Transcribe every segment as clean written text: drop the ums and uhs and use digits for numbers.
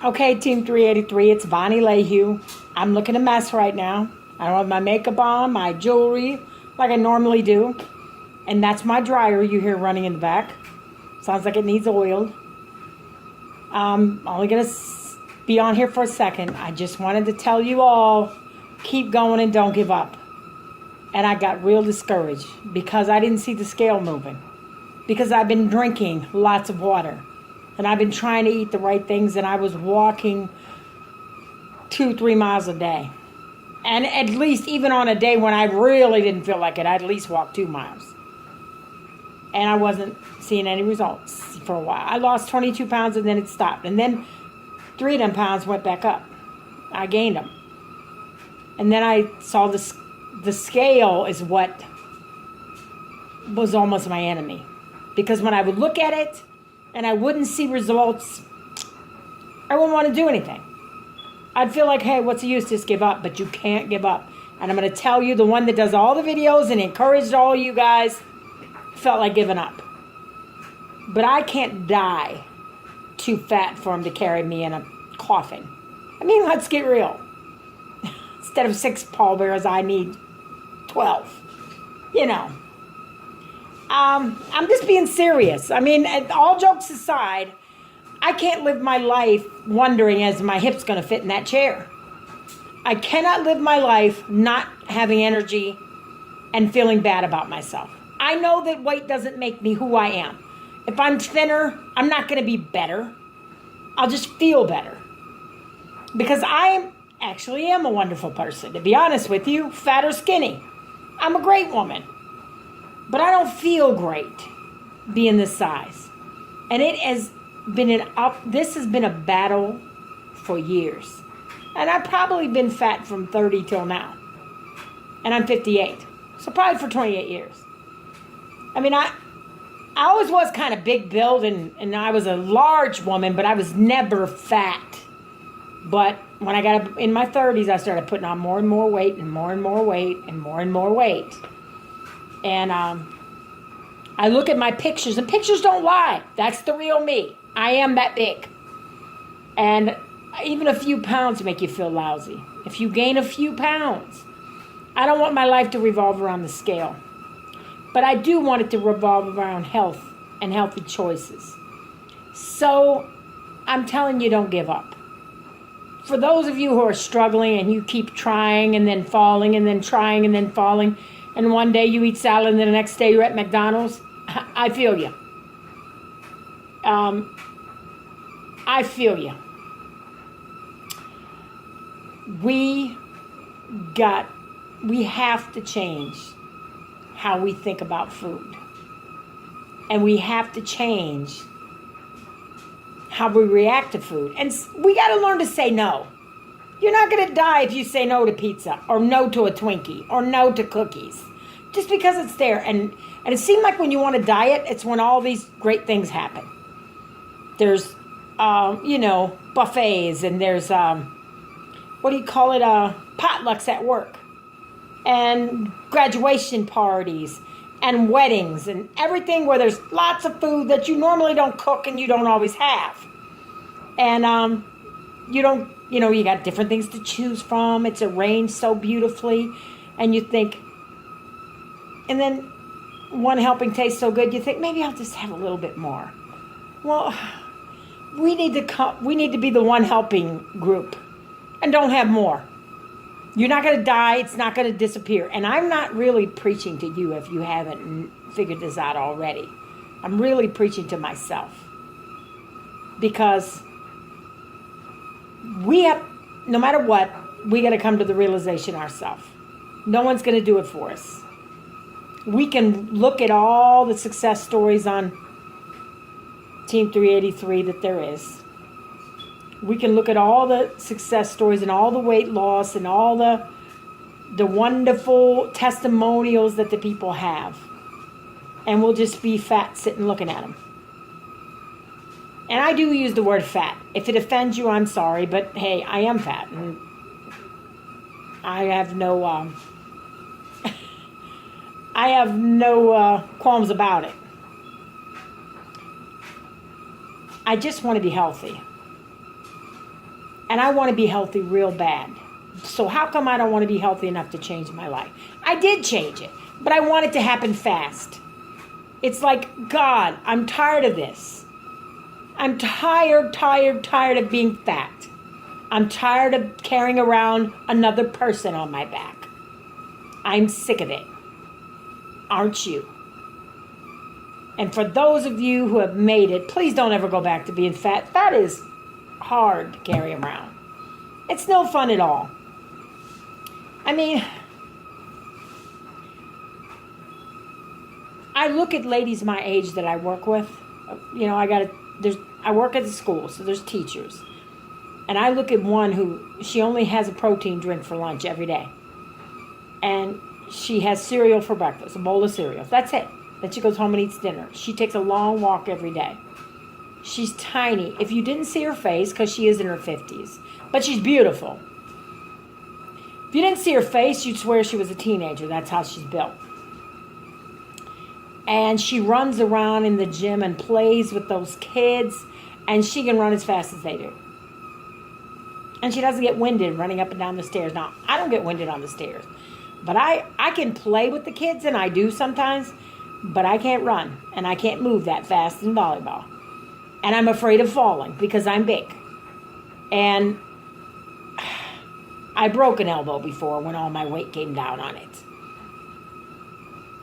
Okay, Team 383, it's Bonnie Lehue. I'm looking a mess right now. I don't have my makeup on, my jewelry, like I normally do. And that's my dryer you hear running in the back. Sounds like it needs oiled. I'm only going to be on here for a second. I just wanted to tell you all, keep going and don't give up. And I got real discouraged because I didn't see the scale moving. Because I've been drinking lots of water. And I've been trying to eat the right things, and I was walking 2-3 miles a day. And at least, even on a day when I really didn't feel like it, I'd at least walk 2 miles. And I wasn't seeing any results for a while. I lost 22 pounds, and then it stopped. And then 3 of them pounds went back up. I gained them. And then I saw the scale is what was almost my enemy. Because when I would look at it, and I wouldn't see results, I wouldn't want to do anything. I'd feel like, hey, what's the use? Just give up. But you can't give up. And I'm going to tell you, the one that does all the videos and encouraged all you guys, felt like giving up. But I can't die too fat for him to carry me in a coffin. I mean, let's get real. Instead of 6 pallbearers, I need 12. You know. I'm just being serious. I mean, all jokes aside, I can't live my life wondering is my hips going to fit in that chair. I cannot live my life not having energy and feeling bad about myself. I know that weight doesn't make me who I am. If I'm thinner, I'm not going to be better. I'll just feel better. Because I actually am a wonderful person. To be honest with you, fat or skinny, I'm a great woman. But I don't feel great being this size. And it has been this has been a battle for years. And I've probably been fat from 30 till now. And I'm 58. So probably for 28 years. I mean, I always was kind of big build and I was a large woman, but I was never fat. But when I got up in my 30s, I started putting on more and more weight and more and more weight and more and more weight. And I look at my pictures, and pictures don't lie. That's the real me. I am that big. And even a few pounds make you feel lousy. If you gain a few pounds, I don't want my life to revolve around the scale. But I do want it to revolve around health and healthy choices. So I'm telling you, don't give up. For those of you who are struggling and you keep trying and then falling and then trying and then falling, and one day you eat salad and then the next day you're at McDonald's, I feel you. I feel you. We have to change how we think about food. And we have to change how we react to food. And we got to learn to say no. You're not going to die if you say no to pizza or no to a Twinkie or no to cookies. Just because it's there. And it seems like when you want to diet, it's when all these great things happen. There's, buffets, and there's, potlucks at work. And graduation parties and weddings and everything where there's lots of food that you normally don't cook and you don't always have. And you got different things to choose from. It's arranged so beautifully. And you think, and then one helping tastes so good, you think, maybe I'll just have a little bit more. Well, we need to be the one helping group and don't have more. You're not going to die. It's not going to disappear. And I'm not really preaching to you if you haven't figured this out already. I'm really preaching to myself. Because we have, no matter what, we got to come to the realization ourselves. No one's going to do it for us. We can look at all the success stories on Team 383 that there is. We can look at all the success stories and all the weight loss and all the wonderful testimonials that the people have. And we'll just be fat sitting looking at them. And I do use the word fat. If it offends you, I'm sorry. But hey, I am fat. And I have no qualms about it. I just want to be healthy. And I want to be healthy real bad. So how come I don't want to be healthy enough to change my life? I did change it, but I want it to happen fast. It's like, God, I'm tired of this. I'm tired of being fat. I'm tired of carrying around another person on my back. I'm sick of it. Aren't you? And for those of you who have made it, please don't ever go back to being fat. Fat is hard to carry around. It's no fun at all. I mean, I look at ladies my age that I work with. You know, I work at the school, so there's teachers. And I look at one who, she only has a protein drink for lunch every day. And she has cereal for breakfast, a bowl of cereal. That's it. Then she goes home and eats dinner. She takes a long walk every day. She's tiny. If you didn't see her face, because she is in her 50s, but she's beautiful. If you didn't see her face, you'd swear she was a teenager. That's how she's built. And she runs around in the gym and plays with those kids, and she can run as fast as they do. And she doesn't get winded running up and down the stairs. Now, I don't get winded on the stairs, but I can play with the kids, and I do sometimes, but I can't run, and I can't move that fast in volleyball. And I'm afraid of falling because I'm big. And I broke an elbow before when all my weight came down on it.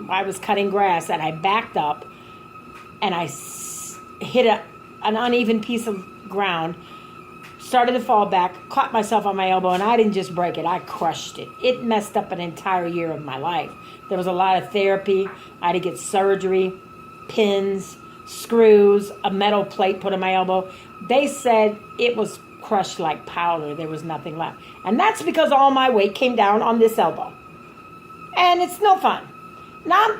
I was cutting grass and I backed up and I hit an uneven piece of ground, started to fall back, caught myself on my elbow, and I didn't just break it, I crushed it. It messed up an entire year of my life. There was a lot of therapy. I had to get surgery, pins, screws, a metal plate put on my elbow. They said it was crushed like powder. There was nothing left. And that's because all my weight came down on this elbow. And it's no fun. Now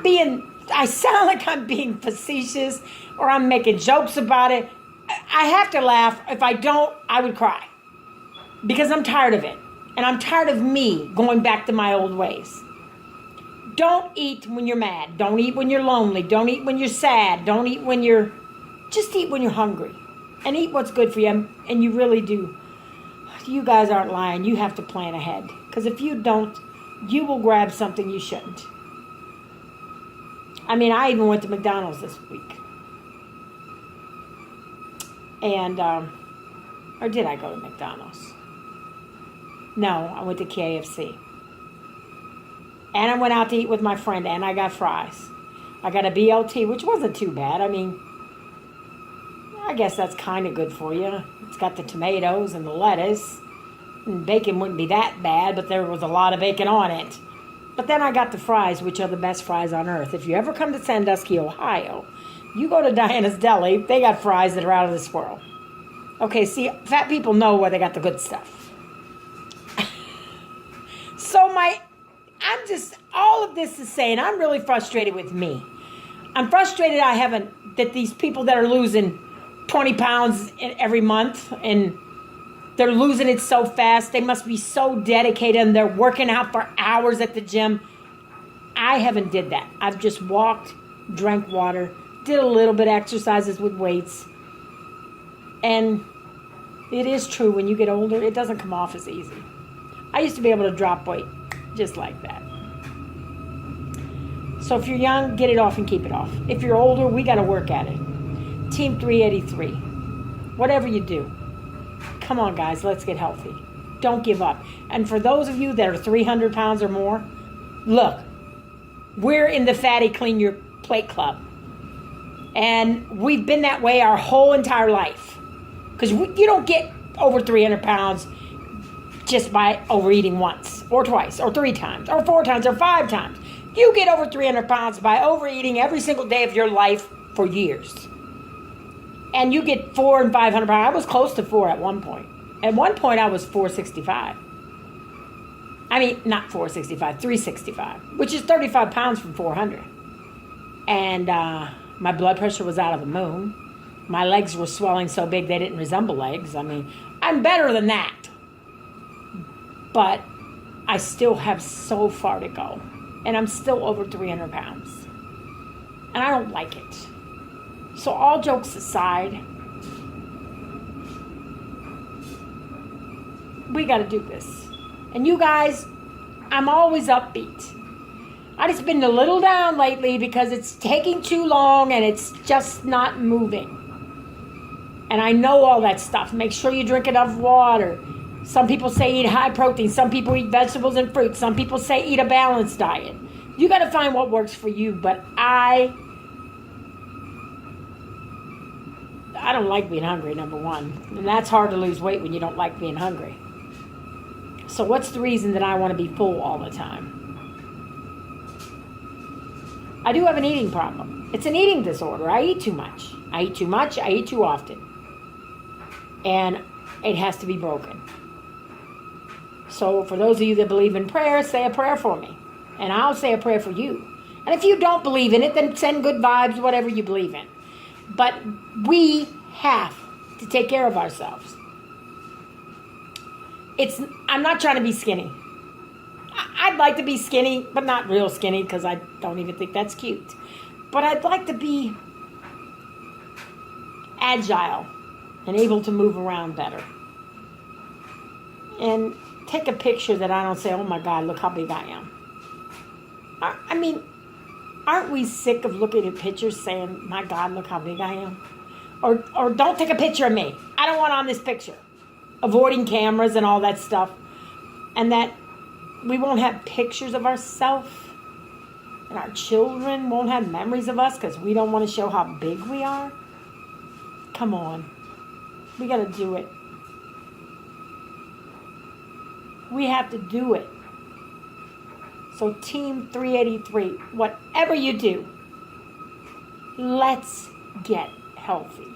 I sound like I'm being facetious or I'm making jokes about it. I have to laugh. If I don't, I would cry. Because I'm tired of it. And I'm tired of me going back to my old ways. Don't eat when you're mad. Don't eat when you're lonely. Don't eat when you're sad. Don't eat when just eat when you're hungry. And eat what's good for you. And you really do. You guys aren't lying. You have to plan ahead. Because if you don't, you will grab something you shouldn't. I mean, I even went to McDonald's this week. And, or did I go to McDonald's? No, I went to KFC. And I went out to eat with my friend, and I got fries. I got a BLT, which wasn't too bad. I mean, I guess that's kind of good for you. It's got the tomatoes and the lettuce. And bacon wouldn't be that bad, but there was a lot of bacon on it. But then I got the fries, which are the best fries on earth. If you ever come to Sandusky, Ohio, you go to Diana's Deli, they got fries that are out of this world. Okay, see, fat people know where they got the good stuff. So all of this is saying I'm really frustrated with me. I'm frustrated that these people that are losing 20 pounds every month, and they're losing it so fast. They must be so dedicated, and they're working out for hours at the gym. I haven't did that. I've just walked, drank water, did a little bit of exercises with weights. And it is true, when you get older, it doesn't come off as easy. I used to be able to drop weight just like that. So if you're young, get it off and keep it off. If you're older, we got to work at it. Team 383. Whatever you do. Come on, guys, let's get healthy. Don't give up. And for those of you that are 300 pounds or more, look, we're in the Fatty Clean Your Plate Club. And we've been that way our whole entire life. Because you don't get over 300 pounds just by overeating once, or twice, or 3 times, or 4 times, or 5 times. You get over 300 pounds by overeating every single day of your life for years. And you get 400 and 500 pounds. I was close to 4 at one point. At one point, I was 465. I mean, not 465, 365, which is 35 pounds from 400. And my blood pressure was out of the moon. My legs were swelling so big they didn't resemble legs. I mean, I'm better than that. But I still have so far to go. And I'm still over 300 pounds. And I don't like it. So all jokes aside, We got to do this. And you guys, I'm always upbeat. I just been a little down lately because it's taking too long and it's just not moving. And I know all that stuff. Make sure you drink enough water. Some people say eat high protein. Some people eat vegetables and fruits. Some people say eat a balanced diet. You got to find what works for you. But I don't like being hungry, number one. And that's hard to lose weight when you don't like being hungry. So what's the reason that I want to be full all the time? I do have an eating problem. It's an eating disorder. I eat too much. I eat too much. I eat too often. And it has to be broken. So for those of you that believe in prayer, say a prayer for me. And I'll say a prayer for you. And if you don't believe in it, then send good vibes, whatever you believe in. But we have to take care of ourselves. I'm not trying to be skinny. I'd like to be skinny, but not real skinny because I don't even think that's cute. But I'd like to be agile and able to move around better. And take a picture that I don't say, oh my God, look how big I am. I mean, aren't we sick of looking at pictures saying, my God, look how big I am? Or don't take a picture of me. I don't want on this picture. Avoiding cameras and all that stuff. And that we won't have pictures of ourselves. And our children won't have memories of us because we don't want to show how big we are. Come on. We got to do it. We have to do it. So Team 383, whatever you do, let's get healthy.